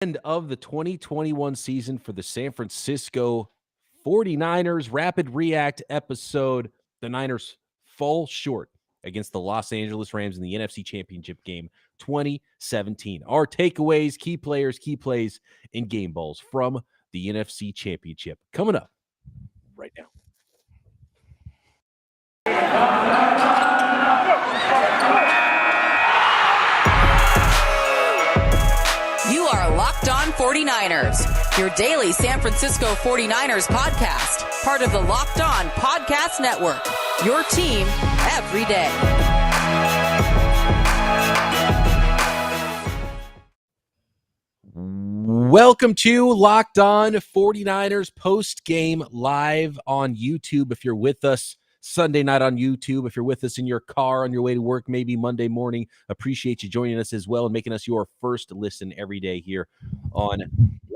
End of the 2021 season for the San Francisco 49ers. Rapid React episode. The Niners fall short against the Los Angeles Rams in the NFC Championship game 2017. Our takeaways, key players, key plays, and game balls from the NFC Championship. Coming up right now. You are Locked On 49ers, your daily San Francisco 49ers podcast, part of the Locked On Podcast Network, your team every day. Welcome to Locked On 49ers post-game live on YouTube. If you're with us Sunday night on YouTube, if you're with us in your car on your way to work, maybe Monday morning, appreciate you joining us as well and making us your first listen every day here on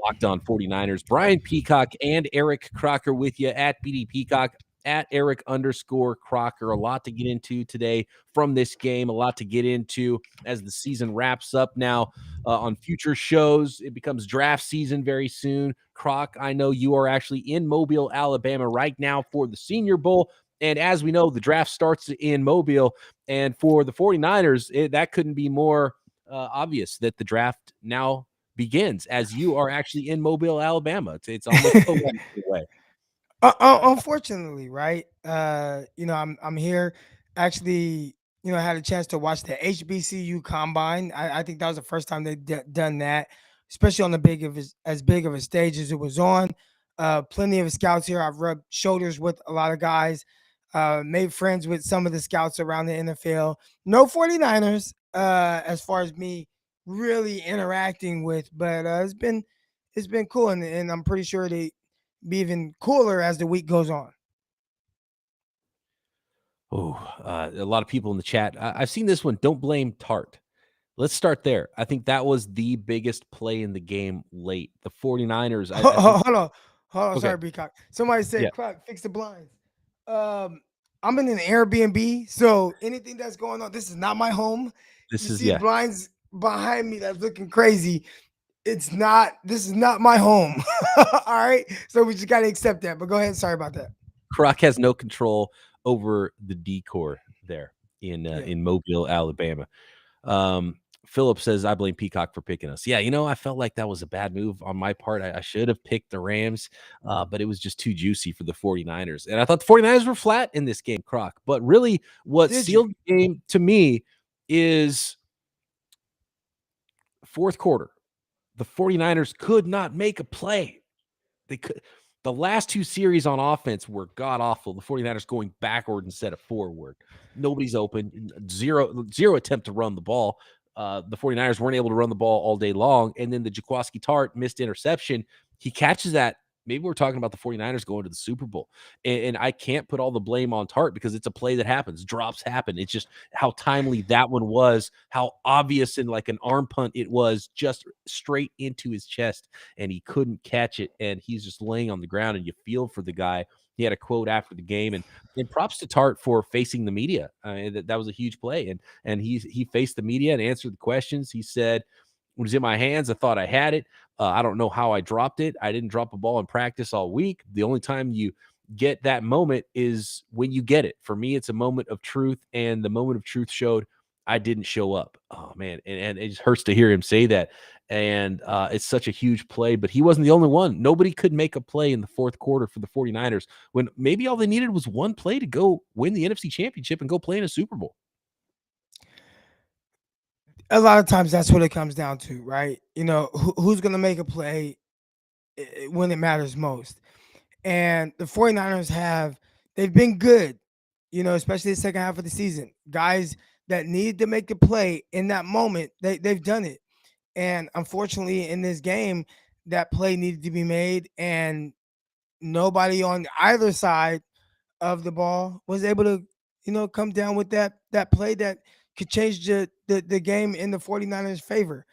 Locked On 49ers. Brian Peacock and Eric Crocker with you at BD Peacock, at Eric_Crocker. A lot to get into today from this game, a lot to get into as the season wraps up now. On future shows, it becomes draft season very soon. Croc, I know you are actually in Mobile, Alabama right now for the Senior Bowl. And as we know, the draft starts in Mobile. And for the 49ers, that couldn't be more obvious that the draft now begins as you are actually in Mobile, Alabama. It's almost a way. Unfortunately, right? I'm here. Actually, I had a chance to watch the HBCU Combine. I think that was the first time they've done that, especially on as big of a stage as it was on. Plenty of scouts here. I've rubbed shoulders with a lot of guys. Made friends with some of the scouts around the NFL. No 49ers, as far as me really interacting with, but it's been cool, and I'm pretty sure they be even cooler as the week goes on. Oh, a lot of people in the chat. I've seen this one. Don't blame Tartt. Let's start there. I think that was the biggest play in the game late. The 49ers. Hold on. Okay. Sorry, Peacock. Somebody said, Clark, fix the blinds. I'm in an Airbnb, so anything that's going on, this is not my home. This you is see blinds behind me that's looking crazy. This is not my home. All right. So we just got to accept that. But go ahead. Sorry about that. Croc has no control over the decor there in Mobile, Alabama. Philip says, I blame Peacock for picking us. Yeah, I felt like that was a bad move on my part. I should have picked the Rams, but it was just too juicy for the 49ers. And I thought the 49ers were flat in this game, Croc. But really what sealed the game to me is fourth quarter. The 49ers could not make a play. The last two series on offense were god-awful. The 49ers going backward instead of forward. Nobody's open. Zero attempt to run the ball. The 49ers weren't able to run the ball all day long. And then the Jaquiski Tartt missed interception. He catches that. Maybe we're talking about the 49ers going to the Super Bowl. And I can't put all the blame on Tartt because it's a play that happens. Drops happen. It's just how timely that one was, how obvious and like an arm punt it was, just straight into his chest, and he couldn't catch it. And he's just laying on the ground, and you feel for the guy. He had a quote after the game, and props to Tartt for facing the media. That was a huge play. And he faced the media and answered the questions. He said, when it was in my hands, I thought I had it. I don't know how I dropped it. I didn't drop a ball in practice all week. The only time you get that moment is when you get it. For me, it's a moment of truth, and the moment of truth showed I didn't show up. Oh, man, and it just hurts to hear him say that. And it's such a huge play, but he wasn't the only one. Nobody could make a play in the fourth quarter for the 49ers when maybe all they needed was one play to go win the NFC Championship and go play in a Super Bowl. A lot of times that's what it comes down to, right? Who's going to make a play when it matters most. And the 49ers they've been good, especially the second half of the season. Guys that need to make the play in that moment, they've done it. And unfortunately, in this game, that play needed to be made, and nobody on either side of the ball was able to, come down with that play that could change the game in the 49ers' favor.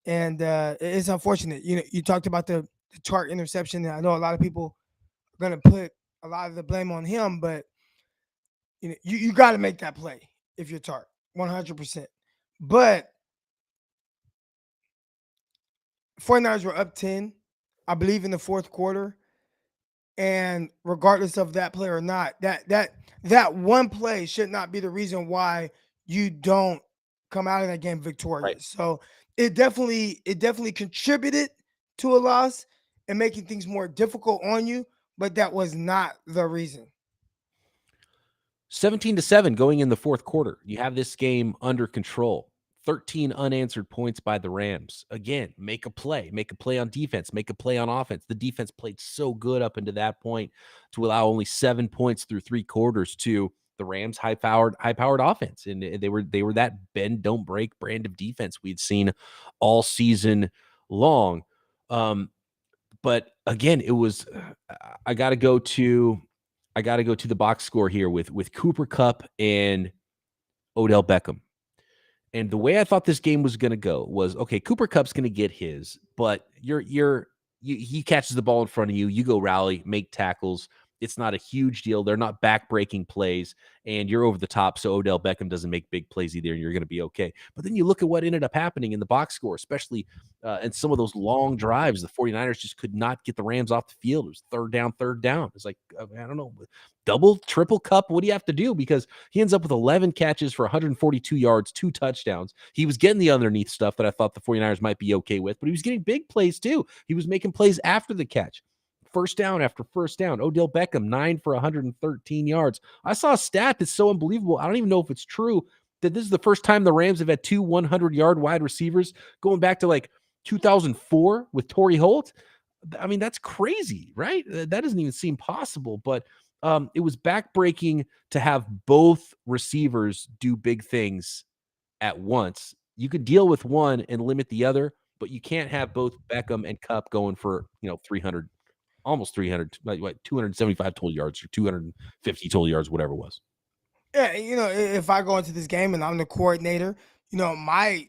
And it's unfortunate. You talked about the Tartt interception. I know a lot of people are going to put a lot of the blame on him, but you got to make that play if you're Tartt, 100%. But 49ers were up 10, I believe, in the fourth quarter. And regardless of that play or not, that one play should not be the reason why you don't come out of that game Right. victorious. So it definitely contributed to a loss and making things more difficult on you, but that was not the reason. 17-7 going in the fourth quarter. You have this game under control. 13 unanswered points by the Rams. Again, make a play on defense, make a play on offense. The defense played so good up into that point to allow only 7 points through 3 quarters to the Rams high-powered offense. And they were that bend don't break brand of defense we'd seen all season long. But again, it was I got to go to the box score here with Cooper Kupp and Odell Beckham. And the way I thought this game was going to go was, okay, Cooper Kupp's going to get his, but he catches the ball in front of you, you go rally, make tackles. It's not a huge deal. They're not back-breaking plays, and you're over the top, so Odell Beckham doesn't make big plays either, and you're going to be okay. But then you look at what ended up happening in the box score, especially in some of those long drives. The 49ers just could not get the Rams off the field. It was third down. It's like, I don't know, double, triple Kupp. What do you have to do? Because he ends up with 11 catches for 142 yards, 2 touchdowns. He was getting the underneath stuff that I thought the 49ers might be okay with, but he was getting big plays too. He was making plays after the catch. First down after first down. Odell Beckham, 9 for 113 yards. I saw a stat that's so unbelievable. I don't even know if it's true that this is the first time the Rams have had 2 100-yard wide receivers going back to like 2004 with Torrey Holt. I mean, that's crazy, right? That doesn't even seem possible, but it was backbreaking to have both receivers do big things at once. You could deal with one and limit the other, but you can't have both Beckham and Kupp going for, 300, almost 300, like 275 total yards or 250 total yards, whatever it was. Yeah, if I go into this game and I'm the coordinator, my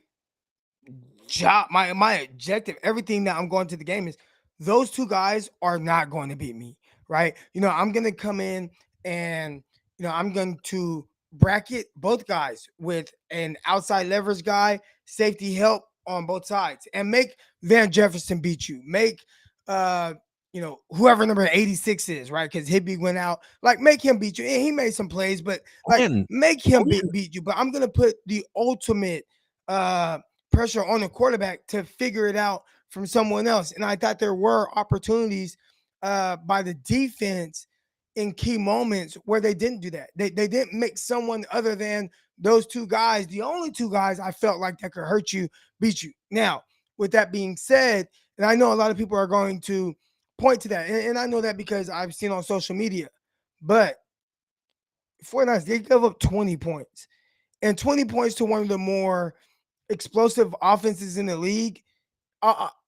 job, my objective, everything that I'm going to the game is those two guys are not going to beat me, right? I'm going to come in and I'm going to bracket both guys with an outside leverage guy, safety help on both sides, and make Van Jefferson beat you. Make whoever number 86 is, right? Because Hibby went out. Like, make him beat you. And he made some plays, but make him beat you. But I'm gonna put the ultimate pressure on the quarterback to figure it out from someone else. And I thought there were opportunities by the defense in key moments where they didn't do that. They didn't make someone other than those two guys, the only two guys I felt like that could hurt you, beat you. Now, with that being said, and I know a lot of people are going to point to that, and I know that because I've seen on social media, but 49ers, they gave up 20 points. And 20 points to one of the more explosive offenses in the league,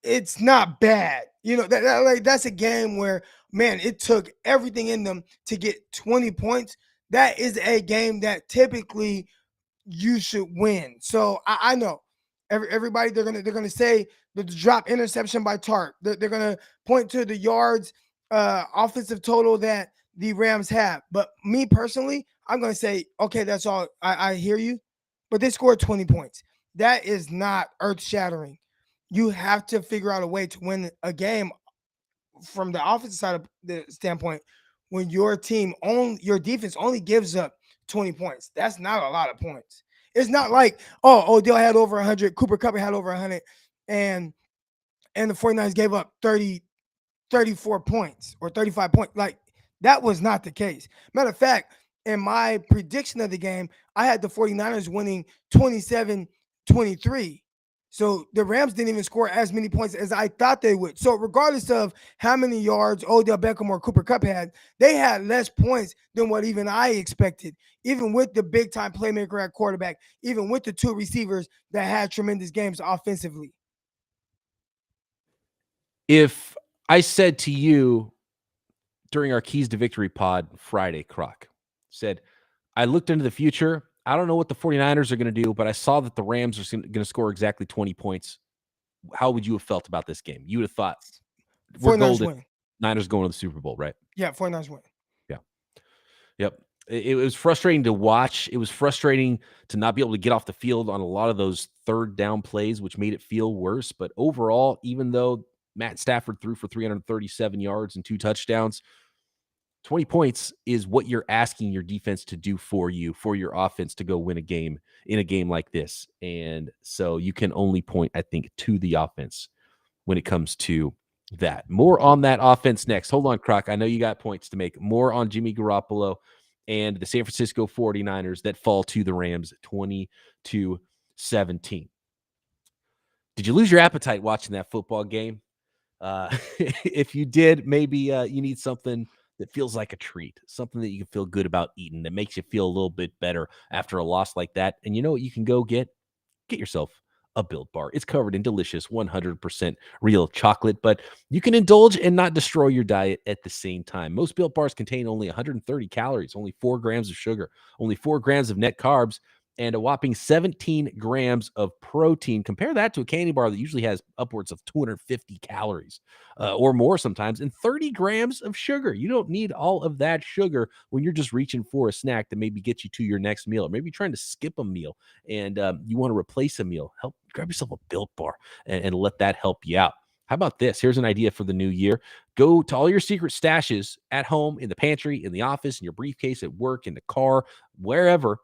it's not bad. That's a game where, man, it took everything in them to get 20 points. That is a game that typically you should win. So I know everybody, they're gonna say the drop interception by Tartt. They're gonna point to the yards offensive total that the Rams have. But me personally, I'm gonna say, okay, that's all. I hear you, but they scored 20 points. That is not earth-shattering. You have to figure out a way to win a game from the offensive side of the standpoint when your defense only gives up 20 points. That's not a lot of points. It's not like, Odell had over 100, Cooper Kupp had over 100, and the 49ers gave up 34 points or 35 points. Like, that was not the case. Matter of fact, in my prediction of the game, I had the 49ers winning 27-23. So the Rams didn't even score as many points as I thought they would. So regardless of how many yards Odell Beckham or Cooper Kupp had, they had less points than what even I expected, even with the big-time playmaker at quarterback, even with the two receivers that had tremendous games offensively. If I said to you during our Keys to Victory pod Friday, Croc, said, I looked into the future. I don't know what the 49ers are going to do, but I saw that the Rams are going to score exactly 20 points. How would you have felt about this game? You would have thought, we're golden. Win. Niners going to the Super Bowl, right? Yeah, 49ers win. Yeah. Yep. It was frustrating to watch. It was frustrating to not be able to get off the field on a lot of those third down plays, which made it feel worse. But overall, even though Matt Stafford threw for 337 yards and 2 touchdowns, 20 points is what you're asking your defense to do for you, for your offense to go win a game in a game like this. And so you can only point, I think, to the offense when it comes to that. More on that offense next. Hold on, Croc. I know you got points to make. More on Jimmy Garoppolo and the San Francisco 49ers that fall to the Rams 20-17. Did you lose your appetite watching that football game? If you did, maybe you need something that feels like a treat, something that you can feel good about eating, that makes you feel a little bit better after a loss like that. And you know what you can go get? Get yourself a Built Bar. It's covered in delicious 100% real chocolate, but you can indulge and not destroy your diet at the same time. Most Built Bars contain only 130 calories, only 4 grams of sugar, only 4 grams of net carbs, and a whopping 17 grams of protein. Compare that to a candy bar that usually has upwards of 250 calories or more sometimes, and 30 grams of sugar. You don't need all of that sugar when you're just reaching for a snack to maybe get you to your next meal, or maybe trying to skip a meal and you want to replace a meal. Grab yourself a Built Bar and let that help you out. How about this? Here's an idea for the new year. Go to all your secret stashes at home, in the pantry, in the office, in your briefcase, at work, in the car, wherever.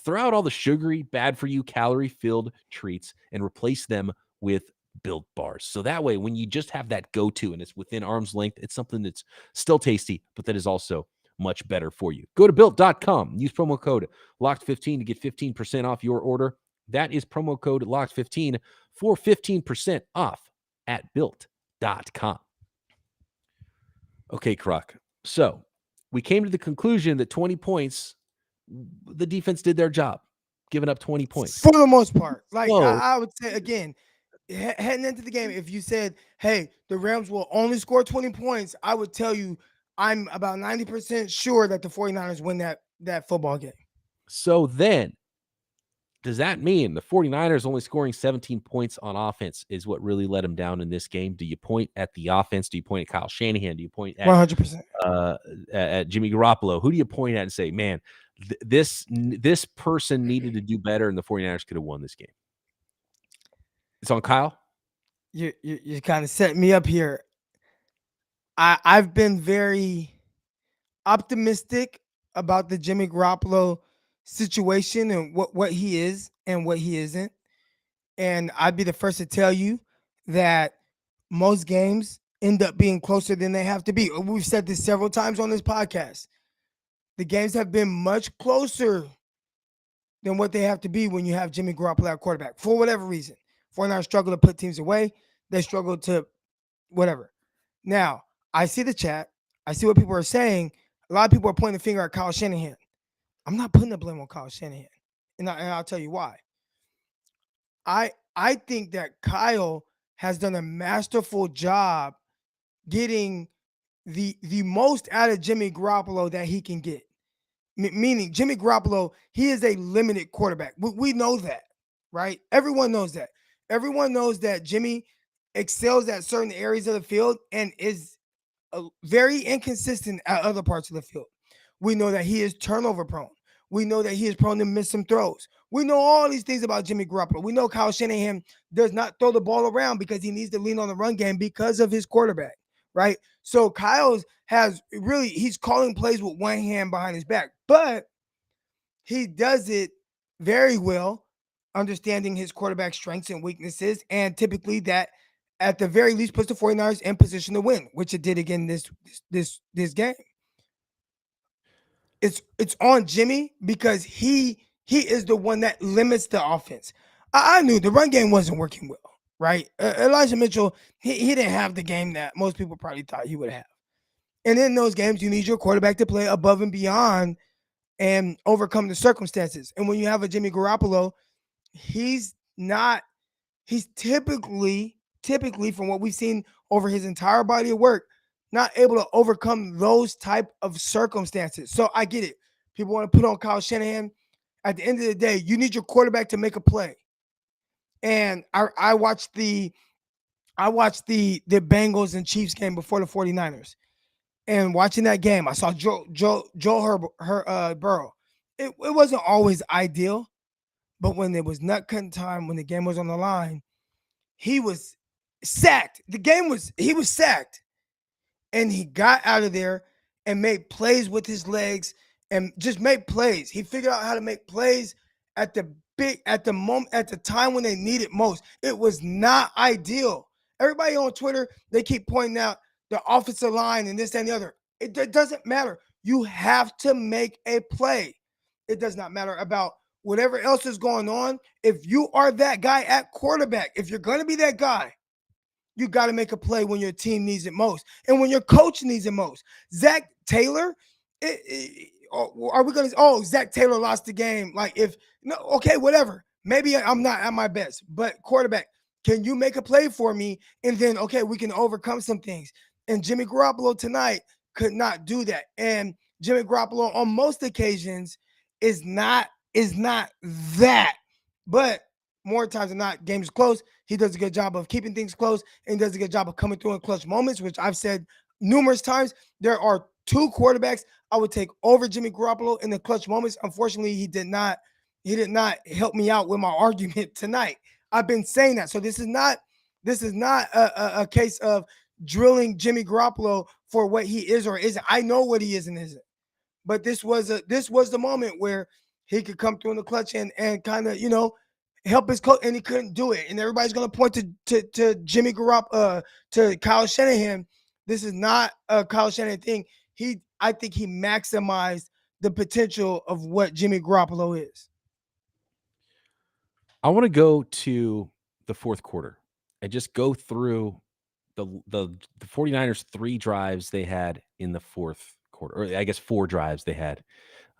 Throw out all the sugary, bad for you, calorie-filled treats and replace them with Built Bars. So that way, when you just have that go-to and it's within arm's length, it's something that's still tasty, but that is also much better for you. Go to built.com. Use promo code LOCKED15 to get 15% off your order. That is promo code LOCKED15 for 15% off at built.com. Okay, Croc. So we came to the conclusion that 20 points, the defense did their job, giving up 20 points. For the most part. Like, So, I would say, again, heading into the game, if you said, hey, the Rams will only score 20 points, I would tell you I'm about 90% sure that the 49ers win that football game. So then, does that mean the 49ers only scoring 17 points on offense is what really let them down in this game? Do you point at the offense? Do you point at Kyle Shanahan? Do you point at 100%. At Jimmy Garoppolo? Who do you point at and say, man, this person needed to do better and the 49ers could have won this game? It's on Kyle? You kind of set me up here. I've been very optimistic about the Jimmy Garoppolo situation and what he is and what he isn't. And I'd be the first to tell you that most games end up being closer than they have to be. We've said this several times on this podcast. The games have been much closer than what they have to be when you have Jimmy Garoppolo at quarterback, for whatever reason. 49ers struggle to put teams away. They struggle to whatever. Now, I see the chat. I see what people are saying. A lot of people are pointing the finger at Kyle Shanahan. I'm not putting the blame on Kyle Shanahan. And I'll tell you why. I think that Kyle has done a masterful job getting the most out of Jimmy Garoppolo that he can get. Meaning Jimmy Garoppolo, he is a limited quarterback. We know that, right? Everyone knows that. Everyone knows that Jimmy excels at certain areas of the field and is very inconsistent at other parts of the field. We know that he is turnover prone. We know that he is prone to miss some throws. We know all these things about Jimmy Garoppolo. We know Kyle Shanahan does not throw the ball around because he needs to lean on the run game because of his quarterback, right? So Kyle he's calling plays with one hand behind his back, but he does it very well, understanding his quarterback strengths and weaknesses, and typically that at the very least puts the 49ers in position to win, which it did again this game. It's on Jimmy because he is the one that limits the offense. I knew the run game wasn't working well, right? Elijah Mitchell, he didn't have the game that most people probably thought he would have. And in those games, you need your quarterback to play above and beyond and overcome the circumstances. And when you have a Jimmy Garoppolo, he's typically from what we've seen over his entire body of work, not able to overcome those type of circumstances. So I get it. People want to put on Kyle Shanahan. At the end of the day, you need your quarterback to make a play. And I watched the Bengals and Chiefs game before the 49ers. And watching that game, I saw Joe Burrow. It wasn't always ideal, but when it was nut cutting time, when the game was on the line, he was sacked. He was sacked, and he got out of there and made plays with his legs and just made plays. He figured out how to make plays at the moment, at the time when they need it most. It was not ideal. Everybody on Twitter, they keep pointing out the offensive line and this and the other. It doesn't matter. You have to make a play. It does not matter about whatever else is going on. If you are that guy at quarterback, if you're going to be that guy, you got to make a play when your team needs it most and when your coach needs it most. Zach Taylor, are we going to, Zach Taylor lost the game. Like, if, no, okay, whatever. Maybe I'm not at my best, but quarterback, can you make a play for me? And then, okay, we can overcome some things. And Jimmy Garoppolo tonight could not do that. And Jimmy Garoppolo on most occasions is not that. But more times than not, games close. He does a good job of keeping things close and does a good job of coming through in clutch moments, which I've said numerous times. There are two quarterbacks I would take over Jimmy Garoppolo in the clutch moments. Unfortunately, he did not help me out with my argument tonight. I've been saying that. So this is not a case of drilling Jimmy Garoppolo for what he is or isn't. I know what he is and isn't. But this was the moment where he could come through in the clutch and kind of, help his coach, and he couldn't do it. And everybody's going to point to Jimmy Garoppolo, to Kyle Shanahan. This is not a Kyle Shanahan thing. I think he maximized the potential of what Jimmy Garoppolo is. I want to go to the fourth quarter and just go through the 49ers 3 drives they had in the fourth quarter, or I guess 4 drives they had.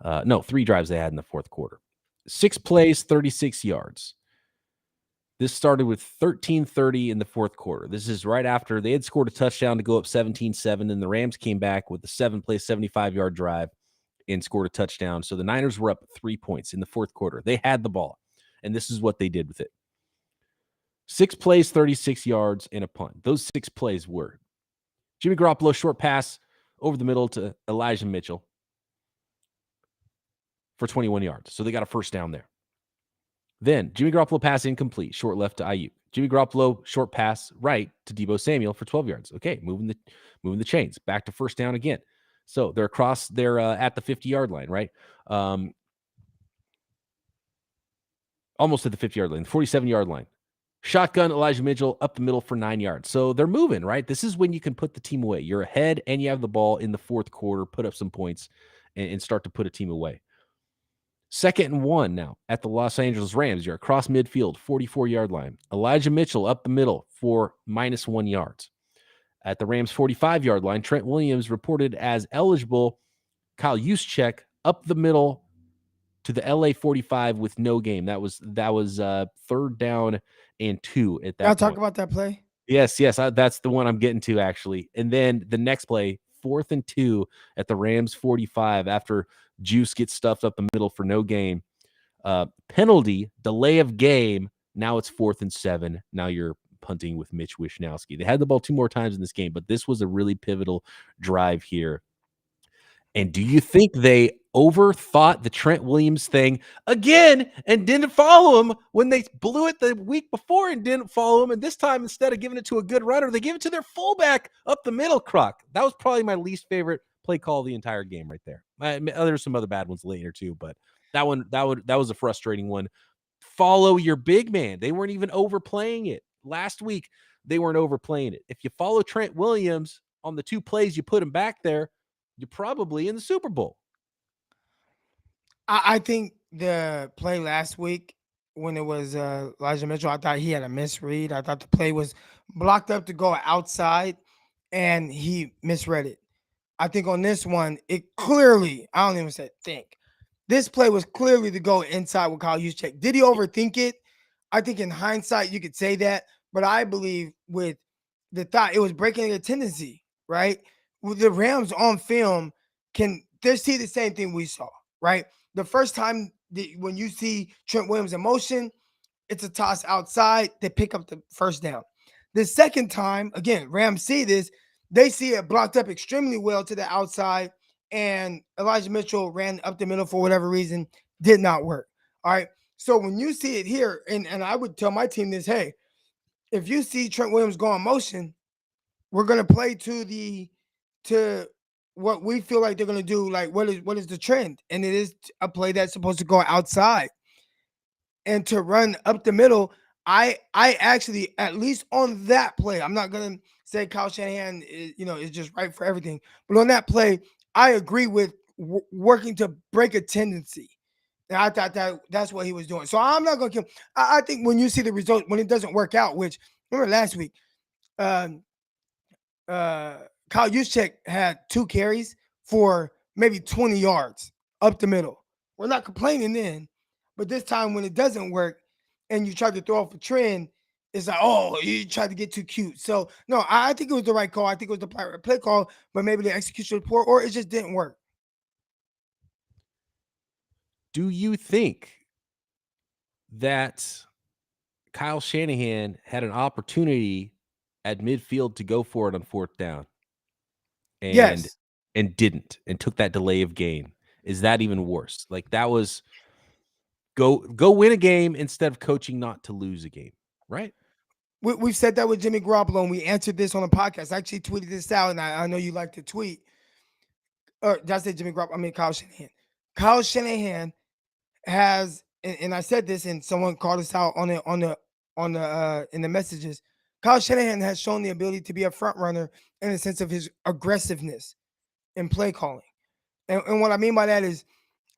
3 drives they had in the fourth quarter. 6 plays, 36 yards. This started with 13:30 in the fourth quarter. This is right after they had scored a touchdown to go up 17-7, and the Rams came back with a 7-play, 75-yard drive and scored a touchdown. So the Niners were up 3 points in the fourth quarter. They had the ball, and this is what they did with it. 6 plays, 36 yards, and a punt. Those 6 plays were Jimmy Garoppolo, short pass over the middle to Elijah Mitchell for 21 yards. So they got a first down there. Then Jimmy Garoppolo pass incomplete, short left to Ayuk. Jimmy Garoppolo short pass right to Deebo Samuel for 12 yards. Okay, moving the chains. Back to first down again. So they're across. They're at the 50-yard line, right? Almost at the 50-yard line, the 47-yard line. Shotgun Elijah Mitchell up the middle for 9 yards. So they're moving, right? This is when you can put the team away. You're ahead and you have the ball in the fourth quarter, put up some points and start to put a team away. 2nd and 1 now at the Los Angeles Rams. You're across midfield, 44-yard line. Elijah Mitchell up the middle for -1 yards. At the Rams' 45-yard line, Trent Williams reported as eligible. Kyle Juszczyk up the middle to the LA 45 with no game. That was 3rd down and 2 at that point. Talk about that play? Yes. That's the one I'm getting to, actually. And then the next play, 4th and 2 at the Rams 45 after Juice gets stuffed up the middle for no game. Penalty, delay of game. Now it's 4th and 7. Now you're punting with Mitch Wishnowsky. They had the ball 2 more times in this game, but this was a really pivotal drive here. And do you think they overthought the Trent Williams thing again and didn't follow him when they blew it the week before and didn't follow him? And this time, instead of giving it to a good runner, they gave it to their fullback up the middle, Croc. That was probably my least favorite play call of the entire game right there. There's some other bad ones later too, but that was a frustrating one. Follow your big man. They weren't even overplaying it. Last week, they weren't overplaying it. If you follow Trent Williams on the 2 plays you put him back there, you're probably in the Super Bowl. I think the play last week when it was Elijah Mitchell, I thought he had a misread. I thought the play was blocked up to go outside, and he misread it. I think on this one, it clearly, I don't even say think. This play was clearly to go inside with Kyle Juszczyk. Did he overthink it? I think in hindsight, you could say that. But I believe with the thought, it was breaking a tendency, right? With the Rams on film, they see the same thing we saw, right? The first time when you see Trent Williams in motion, it's a toss outside. They pick up the first down. The second time, again, Rams see this. They see it blocked up extremely well to the outside, and Elijah Mitchell ran up the middle for whatever reason, did not work. All right. So when you see it here, and I would tell my team this, hey, if you see Trent Williams go on motion, we're gonna play to what we feel like they're gonna do. Like what is the trend? And it is a play that's supposed to go outside and to run up the middle. I actually, at least on that play, I'm not gonna say Kyle Shanahan is just right for everything, but on that play, I agree with working to break a tendency. And I thought that's what he was doing. So I'm not gonna kill. I think when you see the result, when it doesn't work out, which remember last week, um, Kyle Juszczyk had 2 carries for maybe 20 yards up the middle. We're not complaining then, but this time when it doesn't work and you try to throw off a trend, it's like, oh, you tried to get too cute. So no, I think it was the right call. I think it was the right play call, but maybe the execution was poor or it just didn't work. Do you think that Kyle Shanahan had an opportunity at midfield to go for it on 4th down and Yes. didn't, and took that delay of game? Is that even worse? Like, that was go win a game instead of coaching not to lose a game, right? We've said that with Jimmy Garoppolo, and we answered this on a podcast. I actually tweeted this out, and I know you like to tweet. Or did I say Jimmy Garoppolo? I mean Kyle Shanahan. Kyle Shanahan has, and I said this, and someone called us out on the in the messages. Kyle Shanahan has shown the ability to be a front runner in the sense of his aggressiveness in play calling. And what I mean by that is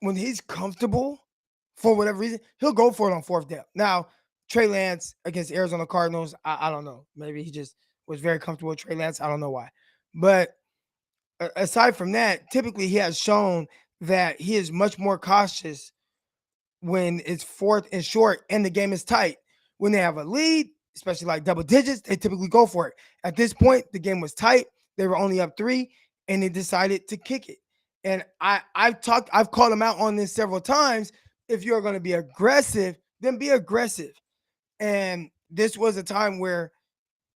when he's comfortable for whatever reason, he'll go for it on 4th down. Now, Trey Lance against Arizona Cardinals, I don't know. Maybe he just was very comfortable with Trey Lance. I don't know why. But aside from that, typically he has shown that he is much more cautious when it's 4th and short and the game is tight. When they have a lead, especially like double digits, they typically go for it. At this point, the game was tight. They were only up 3, and they decided to kick it. And I've called him out on this several times. If you're going to be aggressive, then be aggressive. And this was a time where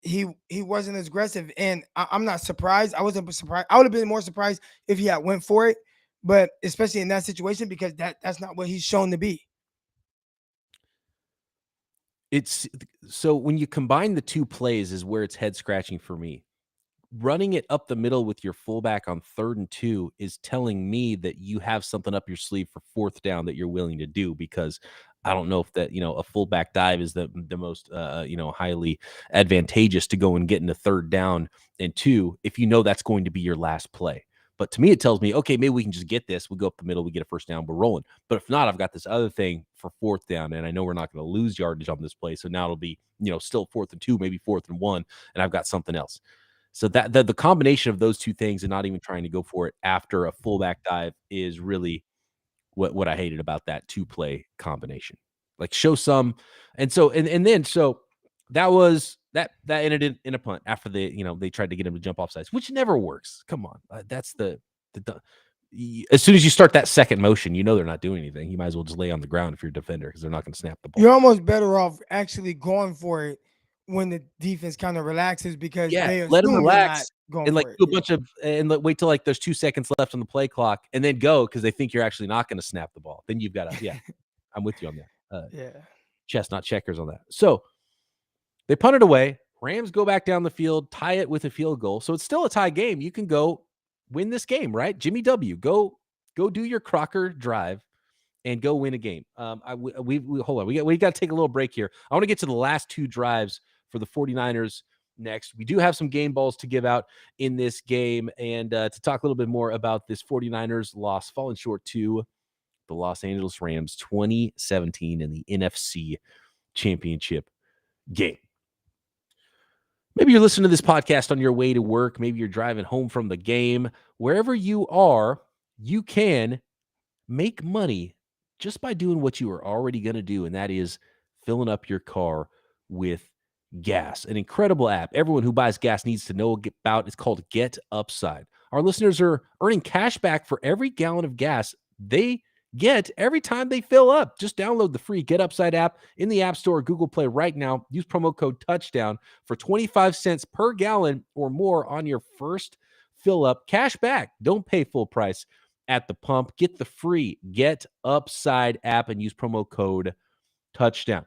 he wasn't as aggressive, and I'm not surprised. I wasn't surprised. I would have been more surprised if he had went for it, but especially in that situation because that's not what he's shown to be. It's so when you combine the 2 plays is where it's head scratching for me. Running it up the middle with your fullback on 3rd and 2 is telling me that you have something up your sleeve for 4th down that you're willing to do, because I don't know if that, a fullback dive is the most, highly advantageous to go and get into 3rd down and 2 if you know that's going to be your last play. But to me, it tells me, okay, maybe we can just get this. We go up the middle, we get a 1st down, we're rolling. But if not, I've got this other thing for 4th down, and I know we're not going to lose yardage on this play. So now it'll be, still 4th and 2, maybe 4th and 1, and I've got something else. So that the combination of those 2 things and not even trying to go for it after a fullback dive is really what I hated about that 2-play combination. Like, show some, and then that was that ended in a punt after they tried to get him to jump off sides, which never works. Come on, that's the as soon as you start that second motion, they're not doing anything. You might as well just lay on the ground if you're a defender, because they're not going to snap the ball. You're almost better off actually going for it when the defense kind of relaxes, because they let them assume relax you're not and going for it. do a bunch of wait till like there's 2 seconds left on the play clock and then go, because they think you're actually not going to snap the ball. Then you've got to I'm with you on that. Chess, not checkers on that. So they punt it away. Rams go back down the field, tie it with a field goal. So it's still a tie game. You can go win this game, right? Jimmy W, go do your Crocker drive and go win a game. We hold on. We got to take a little break here. I want to get to the last 2 drives for the 49ers next. We do have some game balls to give out in this game, and to talk a little bit more about this 49ers loss, falling short to the Los Angeles Rams 2017 in the NFC Championship game. Maybe you're listening to this podcast on your way to work. Maybe you're driving home from the game. Wherever you are, you can make money just by doing what you are already going to do, and that is filling up your car with gas. An incredible app everyone who buys gas needs to know about. It's called Get Upside. Our listeners are earning cash back for every gallon of gas they get every time they fill up. Just download the free Get Upside app in the App Store or Google Play right now. Use promo code touchdown for 25 cents per gallon or more on your first fill up. Cash back. Don't pay full price at the pump. Get the free Get Upside app and use promo code touchdown.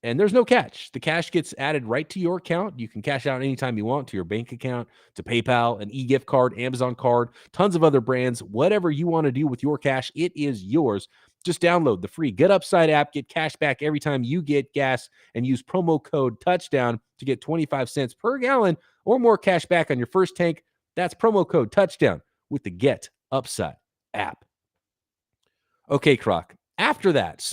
And there's no catch. The cash gets added right to your account. You can cash out anytime you want to your bank account, to PayPal, an e-gift card, Amazon card, tons of other brands. Whatever you want to do with your cash, it is yours. Just download the free Get Upside app, get cash back every time you get gas, and use promo code touchdown to get 25 cents per gallon or more cash back on your first tank. That's promo code touchdown with the Get Upside app. Okay, Croc. After that,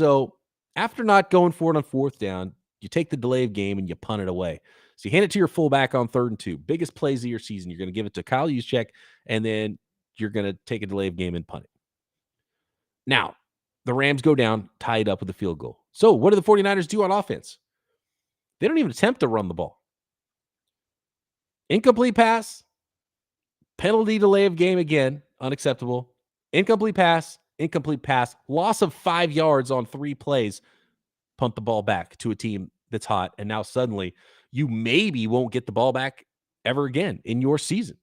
after not going for it on fourth down, you take the delay of game and you punt it away. So you hand it to your fullback on 3rd and 2. Biggest plays of your season. You're going to give it to Kyle Juszczyk, and then you're going to take a delay of game and punt it. Now, the Rams go down, tie it up with a field goal. So what do the 49ers do on offense? They don't even attempt to run the ball. Incomplete pass, penalty delay of game again, unacceptable. Incomplete pass, loss of 5 yards on 3 plays, punt the ball back to a team that's hot. And now suddenly you maybe won't get the ball back ever again in your season.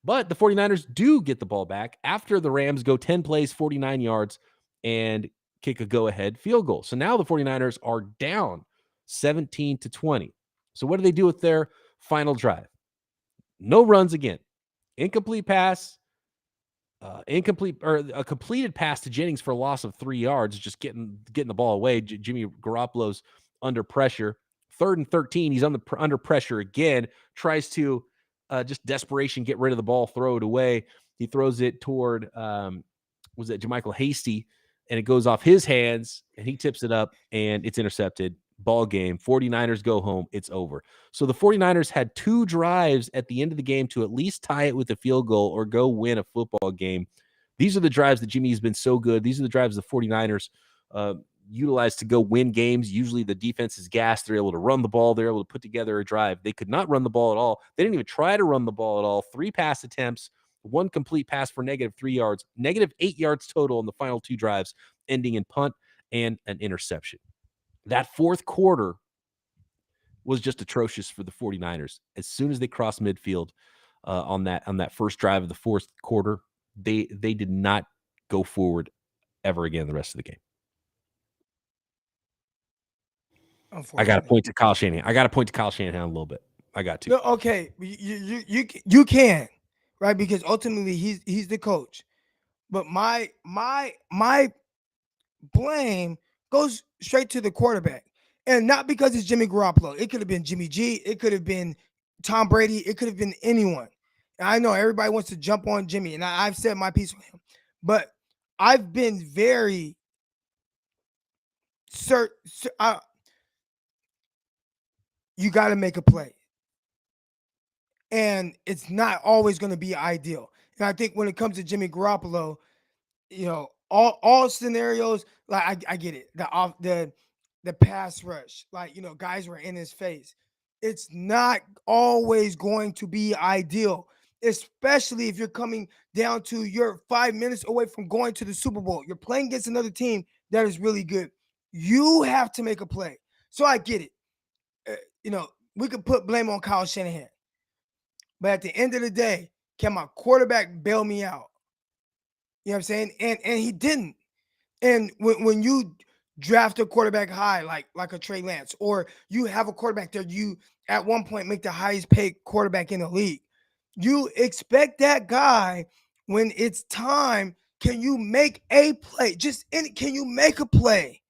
But the 49ers do get the ball back after the Rams go 10 plays, 49 yards, and kick a go-ahead field goal. So now the 49ers are down 17-20. So what do they do with their final drive? No runs again. Incomplete pass, a completed pass to Jennings for a loss of 3 yards, just getting the ball away. Jimmy Garoppolo's under pressure. 3rd and 13, he's under pressure again. Tries to just desperation get rid of the ball, throw it away. He throws it toward was it Jermichael Hasty, and it goes off his hands, and he tips it up, and it's intercepted. Ball game. 49ers go home. It's over. So the 49ers had 2 drives at the end of the game to at least tie it with a field goal or go win a football game. These are the drives that Jimmy has been so good. These are the drives the 49ers utilize to go win games. Usually the defense is gassed. They're able to run the ball. They're able to put together a drive. They could not run the ball at all. They didn't even try to run the ball at all. 3 pass attempts, 1 complete pass for -3 yards, -8 yards total in the final 2 drives, ending in punt and an interception. That 4th quarter was just atrocious for the 49ers. As soon as they crossed midfield on that first drive of the 4th quarter, they did not go forward ever again the rest of the game. I got to point to Kyle Shanahan. A little bit. I got to. No, okay, you can, right? Because ultimately he's the coach. But my blame goes straight to the quarterback. And not because it's Jimmy Garoppolo. It could have been Jimmy G. It could have been Tom Brady. It could have been anyone. And I know everybody wants to jump on Jimmy, and I've said my piece with him. But I've been very certain. You got to make a play. And it's not always going to be ideal. And I think when it comes to Jimmy Garoppolo, all scenarios, like I get it. The pass rush, guys were in his face. It's not always going to be ideal, especially if you're coming down to you're 5 minutes away from going to the Super Bowl. You're playing against another team that is really good. You have to make a play. So I get it. We could put blame on Kyle Shanahan. But at the end of the day, can my quarterback bail me out? You know what I'm saying? And he didn't. And when you draft a quarterback high, like a Trey Lance, or you have a quarterback that you at one point make the highest paid quarterback in the league, you expect that guy when it's time, can you make a play? Can you make a play?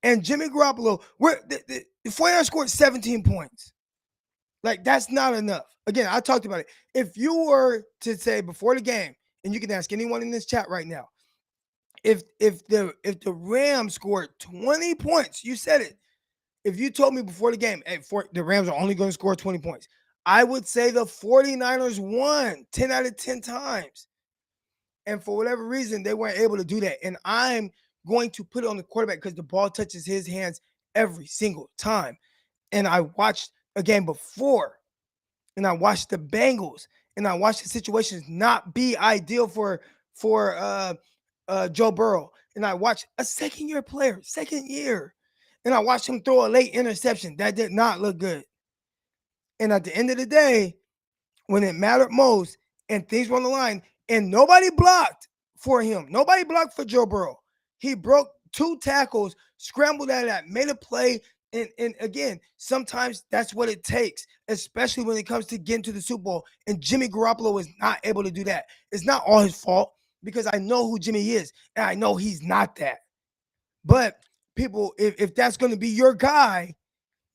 And Jimmy Garoppolo, the 49ers scored 17 points. That's not enough. Again, I talked about it. If you were to say before the game, and you can ask anyone in this chat right now, if the Rams scored 20 points, you said it. If you told me before the game, the Rams are only going to score 20 points, I would say the 49ers won 10 out of 10 times. And for whatever reason, they weren't able to do that. And I'm going to put it on the quarterback because the ball touches his hands every single time. And I watched a game before, and I watched the Bengals, and I watched the situations not be ideal for Joe Burrow, and I watched a second-year player, second year, and I watched him throw a late interception that did not look good. And at the end of the day, when it mattered most and things were on the line, and nobody blocked for him, nobody blocked for Joe Burrow. He broke 2 tackles, scrambled out of that, made a play. And again, sometimes that's what it takes, especially when it comes to getting to the Super Bowl. And Jimmy Garoppolo was not able to do that. It's not all his fault because I know who Jimmy is, and I know he's not that. But people, if that's going to be your guy,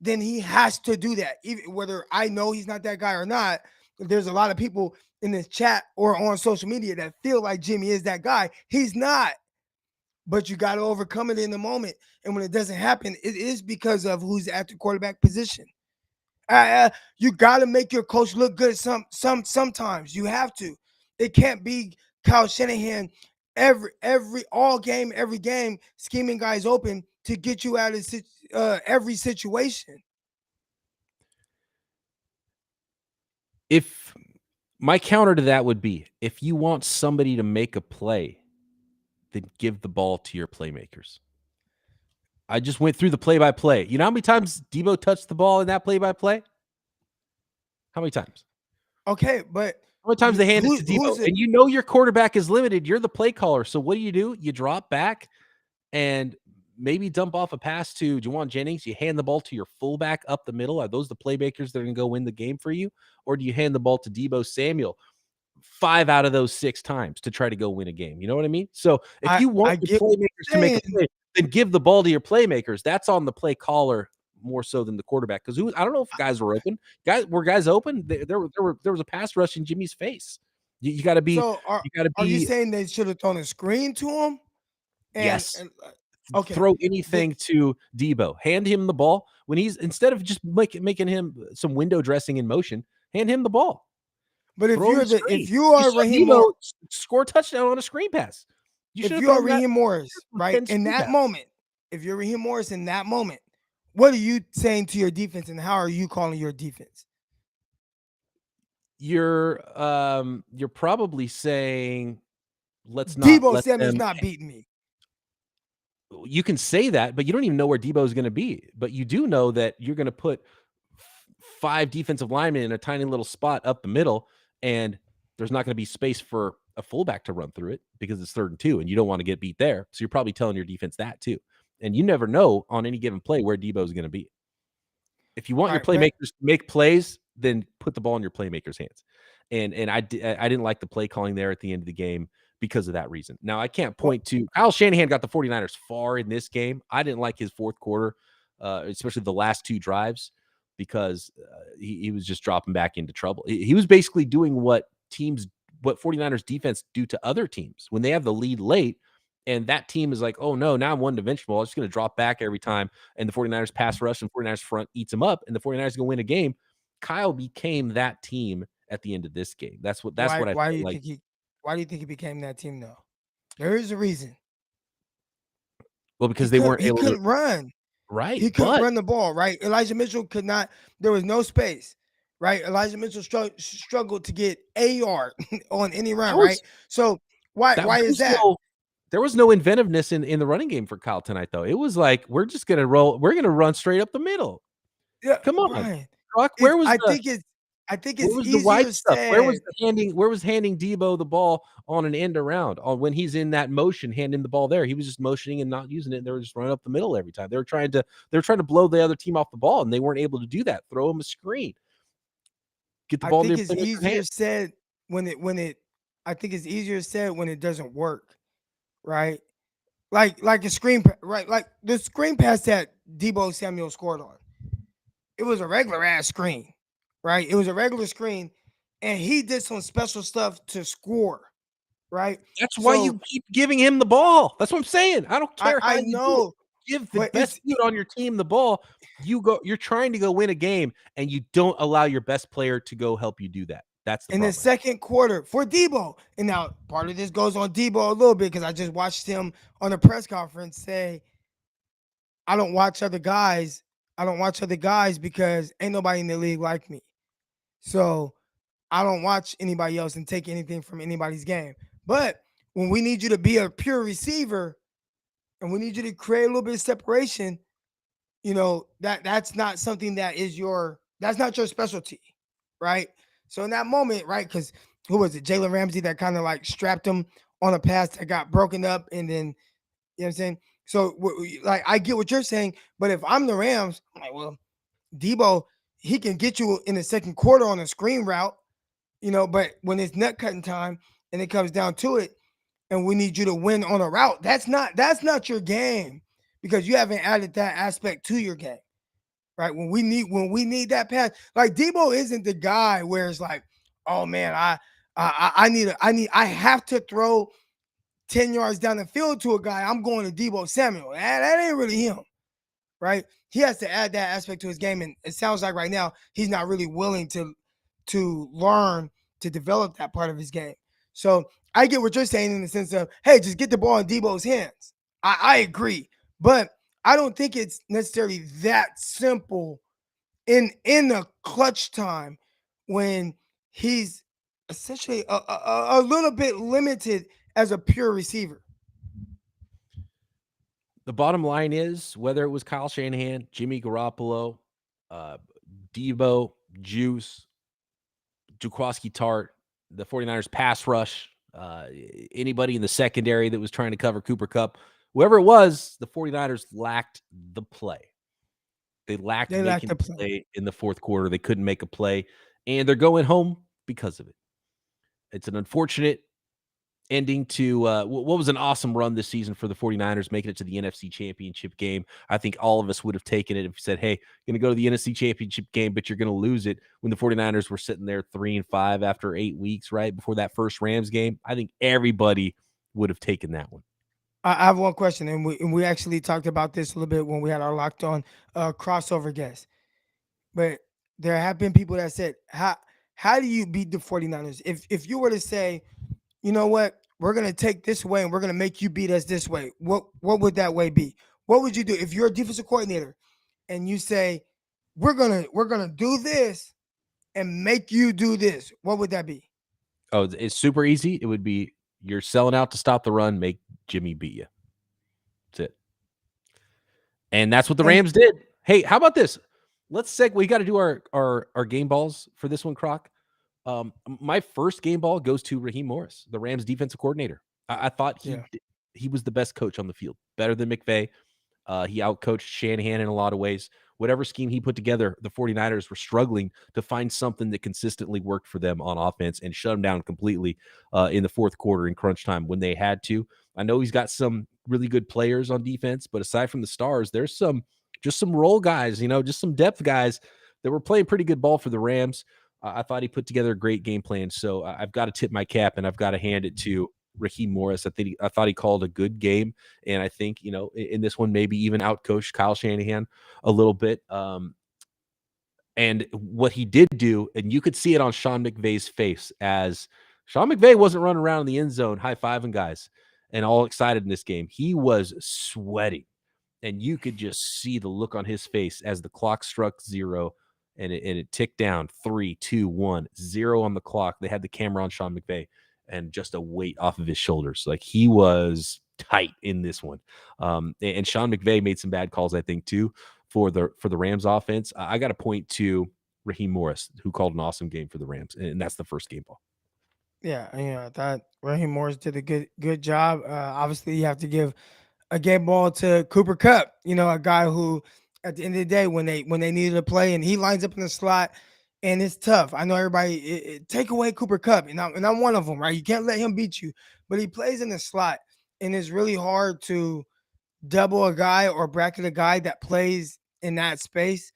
then he has to do that. Even whether I know he's not that guy or not, there's a lot of people in this chat or on social media that feel like Jimmy is that guy. He's not. But you got to overcome it in the moment. And when it doesn't happen, it is because of who's at the quarterback position. You got to make your coach look good. Sometimes you have to. It can't be Kyle Shanahan every game scheming guys open to get you out of every situation. If my counter to that would be, if you want somebody to make a play, then give the ball to your playmakers. I just went through the play-by-play. You know how many times Deebo touched the ball in that play-by-play? How many times? Okay, but how many times they hand it to Deebo? And you know your quarterback is limited. You're the play caller. So what do? You drop back and maybe dump off a pass to Juwan Jennings. You hand the ball to your fullback up the middle. Are those the playmakers that are going to go win the game for you? Or do you hand the ball to Deebo Samuel 5 out of those 6 times to try to go win a game? You know what I mean? So if you want the playmakers to make a play, then give the ball to your playmakers. That's on the play caller more so than the quarterback. Because I don't know if guys were open. Guys open? There was a pass rush in Jimmy's face. You got to be. So are you saying they should have thrown a screen to him? Yes. Okay. Throw anything to Deebo. Hand him the ball when he's, instead of just making him some window dressing in motion, hand him the ball. But if you are Raheem Morris, score a touchdown on a screen pass. If you are Raheem Morris, right, in that moment, if you're Raheem Morris in that moment, what are you saying to your defense, and how are you calling your defense? You're probably saying, let's not. Deebo Samuel's not beating me. You can say that, but you don't even know where Deebo is going to be. But you do know that you're going to put 5 defensive linemen in a tiny little spot up the middle, and there's not going to be space for a fullback to run through it because it's 3rd and 2, and you don't want to get beat there. So you're probably telling your defense that too. And you never know on any given play where Deebo is going to be. If you want your playmakers to make plays, then put the ball in your playmakers' hands. And I didn't like the play calling there at the end of the game because of that reason. Now, I can't point to Kyle Shanahan got the 49ers far in this game. I didn't like his 4th quarter, especially the last 2 drives, because he was just dropping back into trouble. He was basically doing what 49ers defense do to other teams when they have the lead late. And that team is like, oh, no, now I'm one-dimensional. I'm just going to drop back every time. And the 49ers pass rush and 49ers front eats them up. And the 49ers are going to win a game. Kyle became that team at the end of this game. That's what I feel like. Why do you think he became that team, though? There is a reason. Well, because they weren't able to run. Right. He couldn't run the ball, right? Elijah Mitchell could not. There was no space, right? Elijah Mitchell struggled to get a yard on any run, right? So why is that? There was no inventiveness in the running game for Kyle tonight, though. It was like, we're just going to roll. We're going to run straight up the middle. Yeah, come on, Brian. Brock, where was I think it's easier the wide stuff? said. Where was handing Deebo the ball on an end around when he's in that motion, handing the ball there? He was just motioning and not using it. And they were just running up the middle every time. They were trying to blow the other team off the ball, and they weren't able to do that. Throw them a screen. Get the ball. I think it's easier said when it. I think it's easier said when it doesn't work, right? Like a screen, right? Like the screen pass that Deebo Samuel scored on. It was a regular ass screen, right? It was a regular screen, and he did some special stuff to score, right? That's why you keep giving him the ball. That's what I'm saying. I don't care how I know. Give the best dude on your team the ball. You're trying to go win a game, and you don't allow your best player to go help you do that. That's the problem. The second quarter for Deebo. And now part of this goes on Deebo a little bit because I just watched him on a press conference say, I don't watch other guys because ain't nobody in the league like me. So I don't watch anybody else and take anything from anybody's game. But when we need you to be a pure receiver and we need you to create a little bit of separation, that's not something that's not your specialty, right? So in that moment, right, because who was it? Jalen Ramsey that kind of like strapped him on a pass that got broken up, and then you know what I'm saying. So like I get what you're saying, but if I'm the Rams, I'm like, well, Deebo, he can get you in the second quarter on a screen route, but when it's nut cutting time and it comes down to it, and we need you to win on a route, that's not your game because you haven't added that aspect to your game, right? When we need that pass, like Deebo isn't the guy where it's like, oh man, I have to throw 10 yards down the field to a guy. I'm going to Deebo Samuel. That ain't really him, right? He has to add that aspect to his game, and it sounds like right now he's not really willing to learn to develop that part of his game. So I get what you're saying in the sense of, hey, just get the ball in Deebo's hands. I agree, but I don't think it's necessarily that simple in a clutch time when he's essentially a little bit limited as a pure receiver. The bottom line is whether it was Kyle Shanahan, Jimmy Garoppolo, Deebo, Juice, Jaquiski Tartt, the 49ers pass rush, anybody in the secondary that was trying to cover Cooper Kupp, whoever it was, the 49ers lacked the play. They lacked making the play in the fourth quarter. They couldn't make a play, and they're going home because of it. It's an unfortunate ending to what was an awesome run this season for the 49ers, making it to the NFC Championship game. I think all of us would have taken it if we said, hey, you're going to go to the NFC Championship game, but you're going to lose it, when the 49ers were sitting there 3-5 after 8 weeks, right, before that first Rams game. I think everybody would have taken that one. I have one question, and we actually talked about this a little bit when we had our Locked On crossover guest. But there have been people that said, how do you beat the 49ers? If you were to say, you know what, we're going to take this way and we're going to make you beat us this way, what would that way be? What would you do if you're a defensive coordinator and you say, we're going to do this and make you do this? What would that be? Oh, it's super easy. It would be, you're selling out to stop the run, make Jimmy beat you. That's it. And that's what the Rams did. Hey, how about this? Let's segue. We got to do our game balls for this one, Croc. My first game ball goes to Raheem Morris, the Rams defensive coordinator. I thought he was the best coach on the field, better than McVay. He outcoached Shanahan in a lot of ways. Whatever scheme he put together, the 49ers were struggling to find something that consistently worked for them on offense and shut them down completely in the fourth quarter in crunch time when they had to. I know he's got some really good players on defense, but aside from the stars, there's just some role guys, just some depth guys that were playing pretty good ball for the Rams. I thought he put together a great game plan. So I've got to tip my cap and I've got to hand it to Raheem Morris. I thought he called a good game. And I think, in this one, maybe even outcoached Kyle Shanahan a little bit. And what he did do, and you could see it on Sean McVay's face, as Sean McVay wasn't running around in the end zone high-fiving guys and all excited in this game. He was sweating. And you could just see the look on his face as the clock struck 0 and it ticked down 3, 2, 1, 0 on the clock. They had the camera on Sean McVay and just a weight off of his shoulders. Like, he was tight in this one. And Sean McVay made some bad calls, I think, too, for the Rams offense. I got to point to Raheem Morris, who called an awesome game for the Rams, and that's the first game ball. Yeah, I thought Raheem Morris did a good job. Obviously, you have to give a game ball to Cooper Kupp, a guy who, at the end of the day, when they needed to play and he lines up in the slot, and it's tough. I know everybody take away Cooper Kupp, and I'm one of them, right? You can't let him beat you, but he plays in the slot, and it's really hard to double a guy or bracket a guy that plays in that space.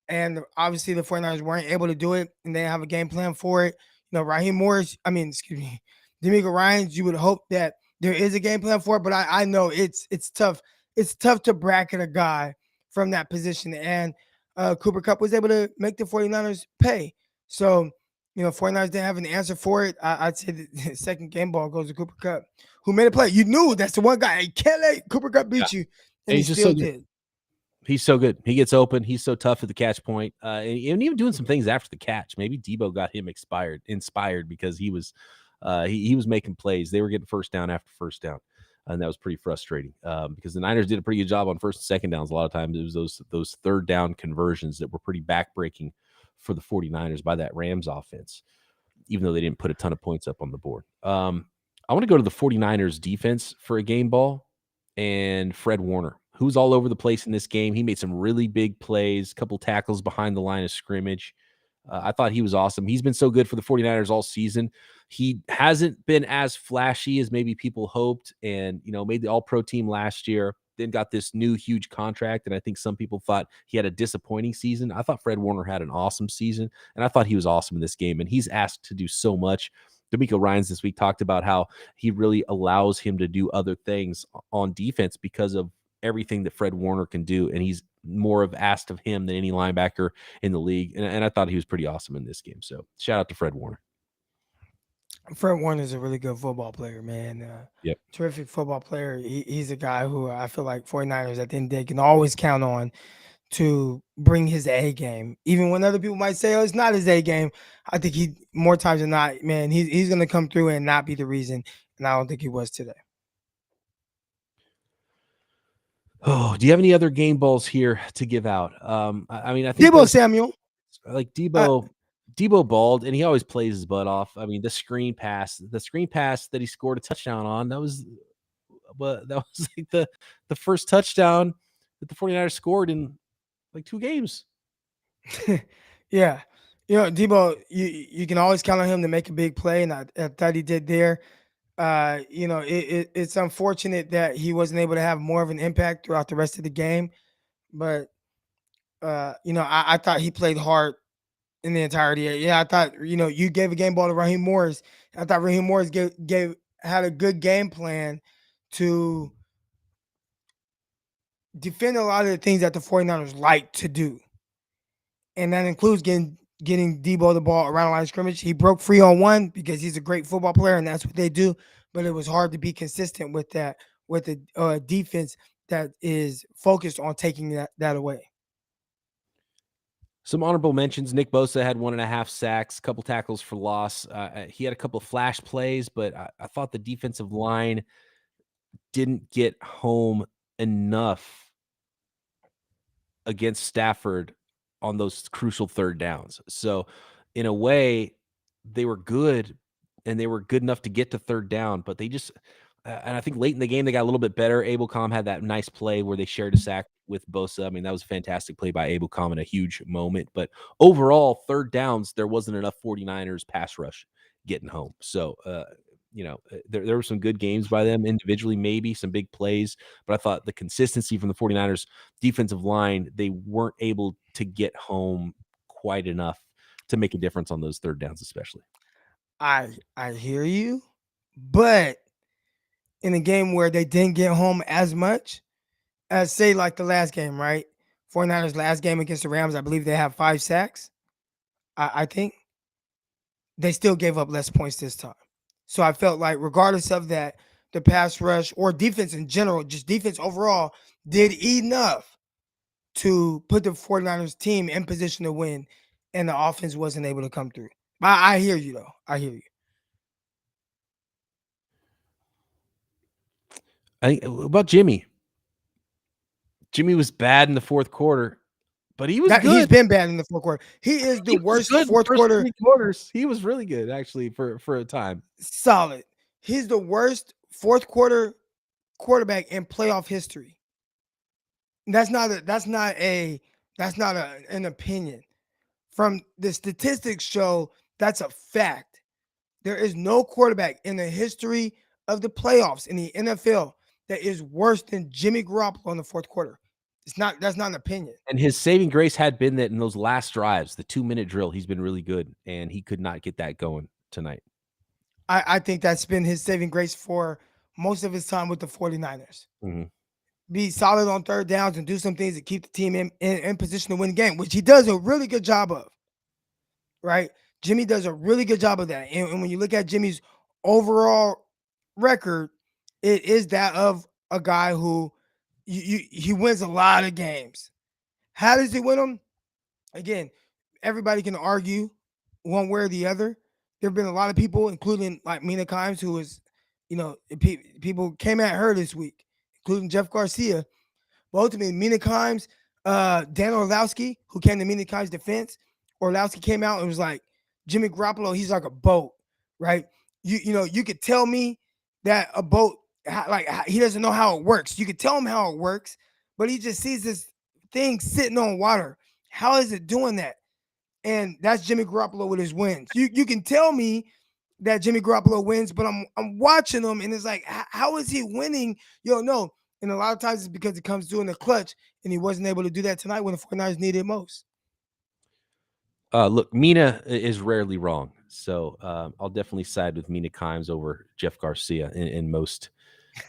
And obviously, the 49ers weren't able to do it, and they have a game plan for it. Raheem Morris, D'Amico Ryans, you would hope that there is a game plan for it, but I know it's tough. It's tough to bracket a guy from that position. And Cooper Kupp was able to make the 49ers pay. So, 49ers didn't have an answer for it. I'd say the second game ball goes to Cooper Kupp, who made a play. You knew that's the one guy. You can't let Cooper Kupp beat you. And he still did. He's so good. He gets open. He's so tough at the catch point. And even doing some things after the catch. Maybe Deebo got him inspired because he was He was making plays. They were getting first down after first down. And that was pretty frustrating because the Niners did a pretty good job on first and second downs. A lot of times it was those third down conversions that were pretty backbreaking for the 49ers by that Rams offense, even though they didn't put a ton of points up on the board. I want to go to the 49ers defense for a game ball and Fred Warner, who's all over the place in this game. He made some really big plays, a couple tackles behind the line of scrimmage. I thought he was awesome. He's been so good for the 49ers all season. He hasn't been as flashy as maybe people hoped and, made the all-pro team last year, then got this new huge contract. And I think some people thought he had a disappointing season. I thought Fred Warner had an awesome season, and I thought he was awesome in this game. And he's asked to do so much. D'Amico Ryans this week talked about how he really allows him to do other things on defense because of everything that Fred Warner can do. And he's more of asked of him than any linebacker in the league. And I thought he was pretty awesome in this game. So shout out to Fred Warner. Fred Warner is a really good football player, man. Yep. Terrific football player. He's a guy who I feel like 49ers at the end of the day can always count on to bring his A game. Even when other people might say, oh, it's not his A game, I think he, more times than not, man, he's going to come through and not be the reason. And I don't think he was today. Oh, do you have any other game balls here to give out? I mean, I think Deebo Samuel. Like Deebo balled, and he always plays his butt off. I mean, the screen pass that he scored a touchdown on, that was like the first touchdown that the 49ers scored in like 2 games. Yeah. Deebo, you can always count on him to make a big play, and I thought he did there. It's unfortunate that he wasn't able to have more of an impact throughout the rest of the game, but I thought he played hard in the entirety. Yeah, I thought you gave a game ball to Raheem Morris. I thought Raheem Morris had a good game plan to defend a lot of the things that the 49ers like to do, and that includes getting Deebo the ball around the line of scrimmage. He broke free on one because he's a great football player, and that's what they do. But it was hard to be consistent with that, with a defense that is focused on taking that away. Some honorable mentions. Nick Bosa had 1.5 sacks, a couple tackles for loss. He had a couple flash plays, but I thought the defensive line didn't get home enough against Stafford on those crucial third downs. So in a way, they were good, and they were good enough to get to third down, but they just and I think late in the game, they got a little bit better. Abelcom had that nice play where they shared a sack with Bosa. I mean, that was a fantastic play by Abelcom in a huge moment. But overall, third downs, there wasn't enough 49ers pass rush getting home. So, there were some good games by them individually, maybe some big plays. But I thought the consistency from the 49ers defensive line, they weren't able to get home quite enough to make a difference on those third downs, especially. I hear you, but in a game where they didn't get home as much as, say, like the last game, right? 49ers last game against the Rams, I believe they have 5 sacks. I think they still gave up less points this time. So I felt like regardless of that, the pass rush or defense in general, just defense overall, did enough to put the 49ers team in position to win, and the offense wasn't able to come through. I hear you, though. I hear you. I think about Jimmy. Jimmy was bad in the fourth quarter, but he was good. He's been bad in the fourth quarter. He is the worst fourth quarter. 3 quarters. He was really good, actually, for a time. Solid. He's the worst fourth quarter quarterback in playoff history. That's not an opinion. From the statistics show, that's a fact. There is no quarterback in the history of the playoffs in the NFL that is worse than Jimmy Garoppolo in the fourth quarter. That's not an opinion. And his saving grace had been that in those last drives, the 2-minute drill, he's been really good, and he could not get that going tonight. I think that's been his saving grace for most of his time with the 49ers. Mm-hmm. Be solid on third downs and do some things to keep the team in position to win the game, which he does a really good job of. Right? Jimmy does a really good job of that. And when you look at Jimmy's overall record, it is that of a guy who he wins a lot of games. How does he win them? Again, everybody can argue one way or the other. There have been a lot of people, including like Mina Kimes, who was, people came at her this week, including Jeff Garcia. But ultimately, Mina Kimes, Dan Orlowski, who came to Mina Kimes' defense, Orlowski came out and was like, Jimmy Garoppolo, he's like a boat, right? You could tell me that a boat, he doesn't know how it works. You could tell him how it works, but he just sees this thing sitting on water. How is it doing that? And that's Jimmy Garoppolo with his wins. You can tell me that Jimmy Garoppolo wins, but I'm watching him and it's like, how is he winning? You don't know. And a lot of times it's because it comes through in the clutch, and he wasn't able to do that tonight when the 49ers needed it most. Look, Mina is rarely wrong. So I'll definitely side with Mina Kimes over Jeff Garcia in most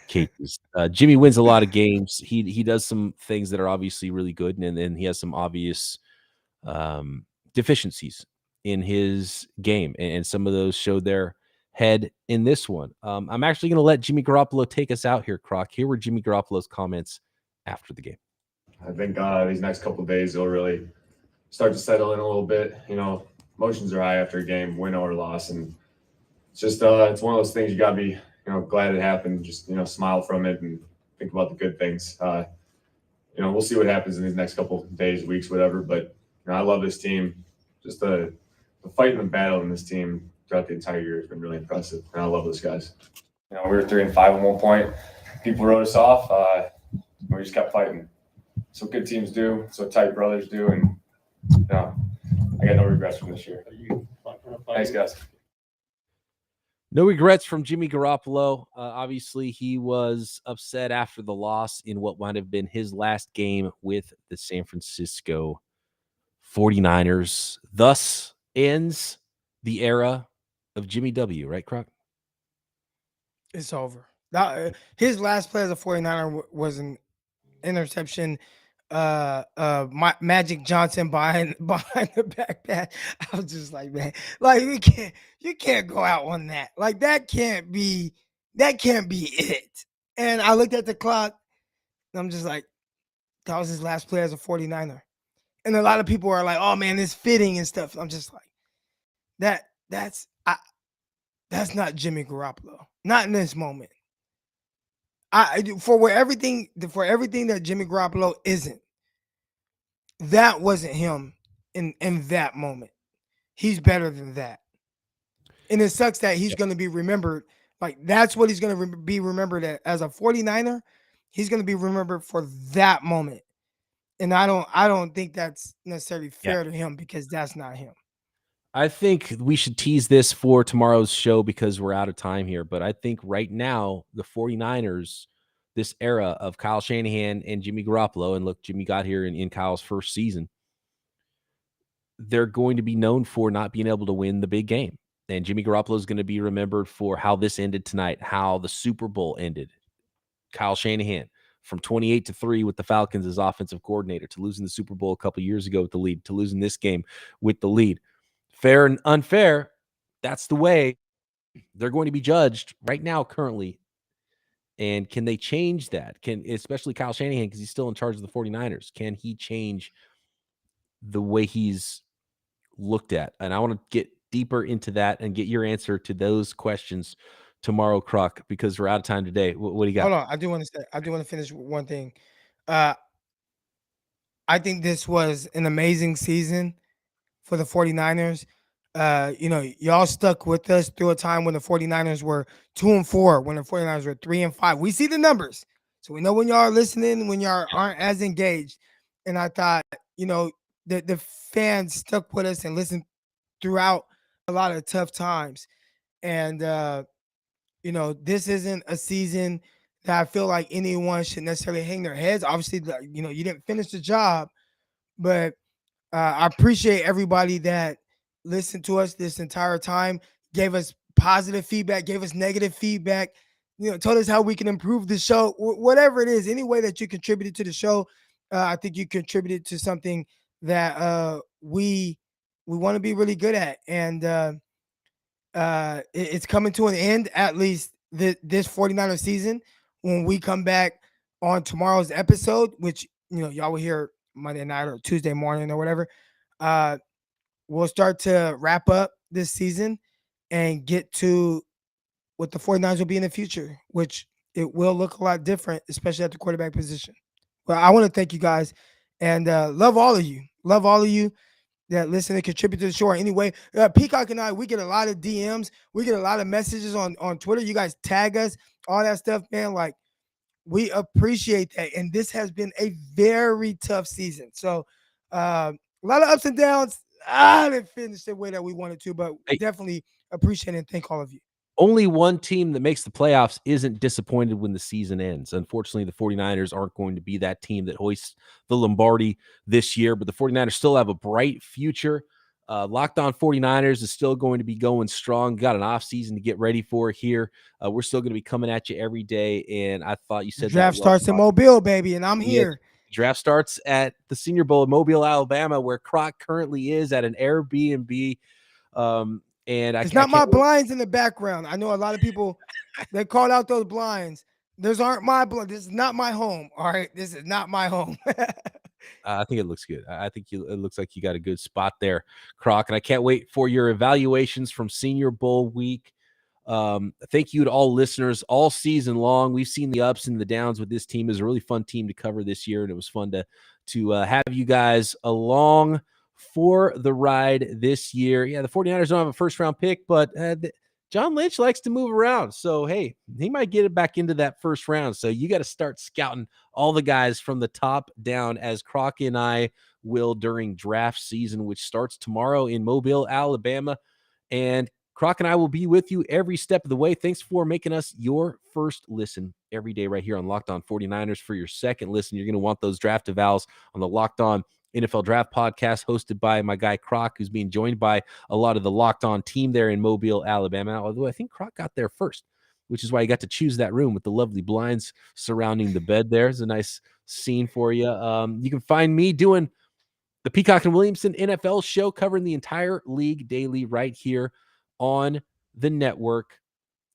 cases. Jimmy wins a lot of games. He does some things that are obviously really good, and then he has some obvious deficiencies in his game, and some of those showed their head in this one. I'm actually going to let Jimmy Garoppolo take us out here, Croc. Here were Jimmy Garoppolo's comments after the game. I think these next couple of days they'll really start to settle in a little bit. Emotions are high after a game, win or loss, and it's just it's one of those things you gotta be glad it happened. Just smile from it and think about the good things. We'll see what happens in these next couple of days, weeks, whatever. But I love this team. Just the fight and the battle in this team throughout the entire year has been really impressive, and I love those guys. We were 3-5 at one point. People wrote us off. We just kept fighting. So good teams do. So tight brothers do, and I got no regrets from this year. Thanks, guys. No regrets from Jimmy Garoppolo. Obviously, he was upset after the loss in what might have been his last game with the San Francisco 49ers. Thus ends the era of Jimmy W., right, Croc? It's over. His last play as a 49er was an interception. Magic Johnson behind the back pass. I was just like, man, like you can't go out on that. Like that can't be it. And I looked at the clock and I'm just like, that was his last play as a 49er. And a lot of people are like, oh man, it's fitting and stuff. I'm just like, that's not Jimmy Garoppolo. Not in this moment. For everything that Jimmy Garoppolo isn't, that wasn't him in that moment. He's better than that. And it sucks that he's going to be remembered. Like, that's what he's going to be remembered as a 49er. He's going to be remembered for that moment. And I don't think that's necessarily fair to him, because that's not him. I think we should tease this for tomorrow's show because we're out of time here. But I think right now, the 49ers, this era of Kyle Shanahan and Jimmy Garoppolo, and look, Jimmy got here in Kyle's first season, they're going to be known for not being able to win the big game. And Jimmy Garoppolo is going to be remembered for how this ended tonight, how the Super Bowl ended. Kyle Shanahan, from 28-3 with the Falcons as offensive coordinator, to losing the Super Bowl a couple years ago with the lead, to losing this game with the lead. Fair and unfair, that's the way they're going to be judged right now, currently. And can they change that? Especially Kyle Shanahan, because he's still in charge of the 49ers. Can he change the way he's looked at? And I want to get deeper into that and get your answer to those questions tomorrow, Croc, because we're out of time today. What do you got? Hold on. I do want to finish with one thing. I think this was an amazing season for the 49ers. Y'all stuck with us through a time when the 49ers were 2-4, when the 49ers were 3-5. We see the numbers. So we know when y'all are listening, when y'all aren't as engaged. And I thought, the fans stuck with us and listened throughout a lot of tough times. And, this isn't a season that I feel like anyone should necessarily hang their heads. Obviously, you didn't finish the job, but I appreciate everybody that listened to us this entire time, gave us positive feedback, gave us negative feedback, told us how we can improve the show, whatever it is, any way that you contributed to the show. I think you contributed to something that we want to be really good at. And it's coming to an end, at least this 49er season, when we come back on tomorrow's episode, which, y'all will hear Monday night or Tuesday morning or whatever. We'll start to wrap up this season. and get to what the 49ers will be in the future, which it will look a lot different, especially at the quarterback position. Well, I want to thank you guys and love all of you. Love all of you that listen and contribute to the show in any way. Peacock and I, we get a lot of DMs. We get a lot of messages on Twitter. You guys tag us, all that stuff, man. Like, we appreciate that. And this has been a very tough season. So a lot of ups and downs. I didn't finish the way that we wanted to, but definitely appreciate and thank all of you. Only one team that makes the playoffs isn't disappointed when the season ends. Unfortunately, the 49ers aren't going to be that team that hoists the Lombardi this year, but the 49ers still have a bright future. Locked On 49ers is still going to be going strong. Got an off season to get ready for here. We're still going to be coming at you every day. And I thought you said draft that starts in Mobile, baby, and I'm here. Draft starts at the Senior Bowl in Mobile, Alabama, where Croc currently is at an Airbnb. And it's not my blinds in the background. I know a lot of people they called out those blinds. Those aren't my blinds. This is not my home. All right, this is not my home. I think it looks good. I think it looks like you got a good spot there, Croc. And I can't wait for your evaluations from Senior Bowl week. Thank you to all listeners all season long. We've seen the ups and the downs with this team. It was a really fun team to cover this year, and it was fun to have you guys along for the ride this year. Yeah, the 49ers don't have a first-round pick, but John Lynch likes to move around. So, hey, he might get it back into that first round. So you got to start scouting all the guys from the top down, as Croc and I will during draft season, which starts tomorrow in Mobile, Alabama. And Croc and I will be with you every step of the way. Thanks for making us your first listen every day right here on Locked On 49ers. For your second listen, you're going to want those draft evals on the Locked On NFL Draft podcast, hosted by my guy Croc, who's being joined by a lot of the Locked On team there in Mobile, Alabama. Although I think Croc got there first, which is why he got to choose that room with the lovely blinds surrounding the bed there. It's a nice scene for you. You can find me doing the Peacock and Williamson NFL show, covering the entire league daily right here on the network.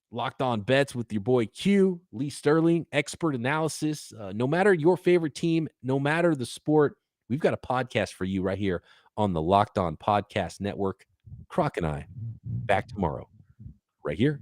Locked On Bets with your boy Q, Lee Sterling, expert analysis. No matter your favorite team, no matter the sport, we've got a podcast for you right here on the Locked On Podcast Network. Croc and I back tomorrow right here